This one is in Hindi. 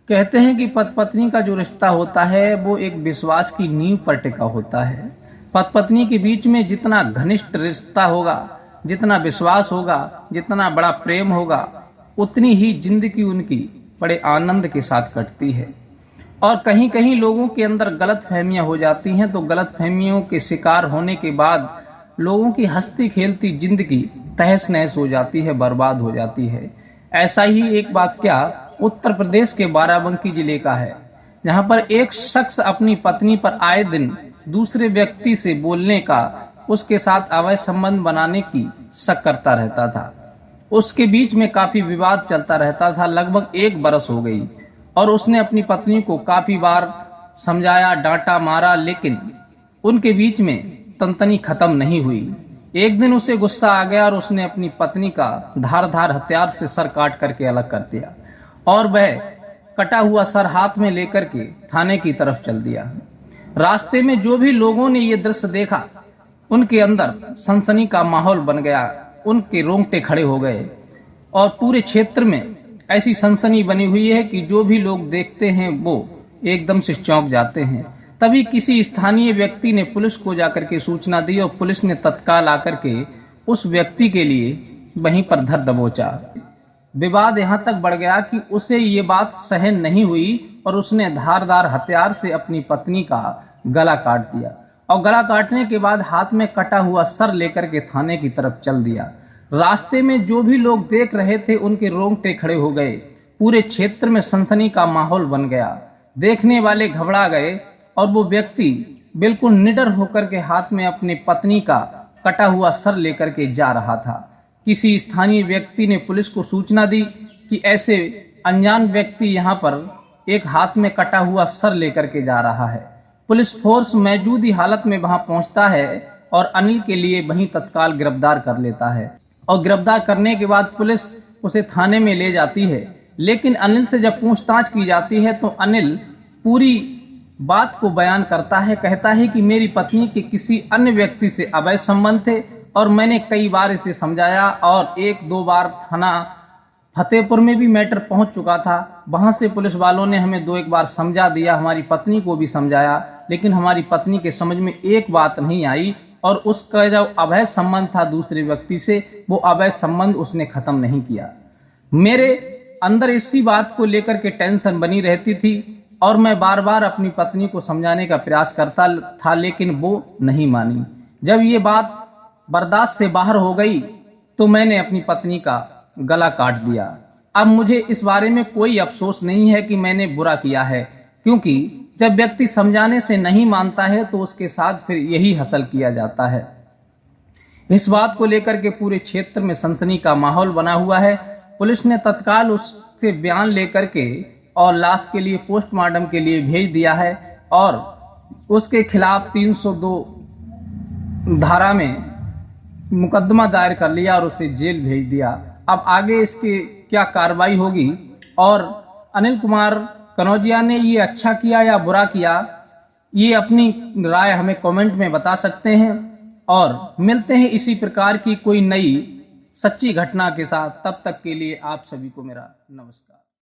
कहते हैं कि पति पत्नी का जो रिश्ता होता है वो एक विश्वास की नींव पर टिका होता है। पति पत्नी के बीच में जितना घनिष्ठ रिश्ता होगा, जितना विश्वास होगा, जितना बड़ा प्रेम होगा, उतनी ही जिंदगी उनकी बड़े आनंद के साथ कटती है। और कहीं कहीं लोगों के अंदर गलत फहमियां हो जाती हैं, तो गलत फहमियों के शिकार होने के बाद लोगों की हंसती खेलती जिंदगी तहस नहस हो जाती है, बर्बाद हो जाती है। ऐसा ही एक वाकया उत्तर प्रदेश के बाराबंकी जिले का है, जहां पर एक शख्स अपनी पत्नी पर आए दिन दूसरे व्यक्ति से बोलने का, उसके साथ अवैध संबंध बनाने की शक करता रहता था। उसके बीच में काफी विवाद चलता रहता था। लगभग 1 बरस हो गई और उसने अपनी पत्नी को काफी बार समझाया, डांटा, मारा, लेकिन उनके बीच में तनतनी खत्म नहीं हुई। एक दिन उसे गुस्सा आ गया और उसने अपनी पत्नी का धारदार हथियार से सर काट करके अलग कर दिया और वह कटा हुआ सर हाथ में लेकर के थाने की तरफ चल दिया। रास्ते में जो भी लोगों ने ये दृश्य देखा, उनके अंदर सनसनी का माहौल बन गया, उनके रोंगटे खड़े हो गए और पूरे क्षेत्र में ऐसी सनसनी बनी हुई है कि जो भी लोग देखते हैं वो एकदम से चौंक जाते हैं। तभी किसी स्थानीय व्यक्ति ने पुलिस को जाकर के सूचना दी और पुलिस ने तत्काल आकर के उस व्यक्ति के लिए वहीं पर धर दबोचा। विवाद यहाँ तक बढ़ गया कि उसे ये बात सहन नहीं हुई और उसने धारदार हथियार से अपनी पत्नी का गला काट दिया और गला काटने के बाद हाथ में कटा हुआ सर लेकर के थाने की तरफ चल दिया। रास्ते में जो भी लोग देख रहे थे उनके रोंगटे खड़े हो गए। पूरे क्षेत्र में सनसनी का माहौल बन गया। देखने वाले घबरा गए और वो व्यक्ति बिल्कुल निडर होकर के हाथ में अपनी पत्नी का कटा हुआ सर लेकर के जा रहा था। किसी स्थानीय व्यक्ति ने पुलिस को सूचना दी कि ऐसे अनजान व्यक्ति यहाँ पर एक हाथ में कटा हुआ सर लेकर के जा रहा है। पुलिस फोर्स मौजूदी हालत में वहां पहुंचता है और अनिल के लिए वहीं तत्काल गिरफ्तार कर लेता है और गिरफ्तार करने के बाद पुलिस उसे थाने में ले जाती है। लेकिन अनिल से जब पूछताछ की जाती है तो अनिल पूरी बात को बयान करता है। कहता है कि मेरी पत्नी के किसी अन्य व्यक्ति से अवैध संबंध थे और मैंने कई बार इसे समझाया और 1-2 बार थाना फतेहपुर में भी मैटर पहुंच चुका था। वहां से पुलिस वालों ने हमें 2-1 बार समझा दिया, हमारी पत्नी को भी समझाया, लेकिन हमारी पत्नी के समझ में एक बात नहीं आई और उसका जो अवैध संबंध था दूसरे व्यक्ति से, वो अवैध संबंध उसने खत्म नहीं किया। मेरे अंदर इसी बात को लेकर के टेंशन बनी रहती थी और मैं बार बार अपनी पत्नी को समझाने का प्रयास करता था, लेकिन वो नहीं मानी। जब ये बात बर्दाश्त से बाहर हो गई तो मैंने अपनी पत्नी का गला काट दिया। अब मुझे इस बारे में कोई अफसोस नहीं है कि मैंने बुरा किया है, क्योंकि जब व्यक्ति समझाने से नहीं मानता है तो उसके साथ फिर यही हासिल किया जाता है। इस बात को लेकर के पूरे क्षेत्र में सनसनी का माहौल बना हुआ है। पुलिस ने तत्काल उसके बयान लेकर के और लाश के लिए पोस्टमार्टम के लिए भेज दिया है और उसके खिलाफ 302 धारा में मुकदमा दायर कर लिया और उसे जेल भेज दिया। अब आगे इसकी क्या कार्रवाई होगी और अनिल कुमार कनौजिया ने ये अच्छा किया या बुरा किया, ये अपनी राय हमें कमेंट में बता सकते हैं। और मिलते हैं इसी प्रकार की कोई नई सच्ची घटना के साथ। तब तक के लिए आप सभी को मेरा नमस्कार।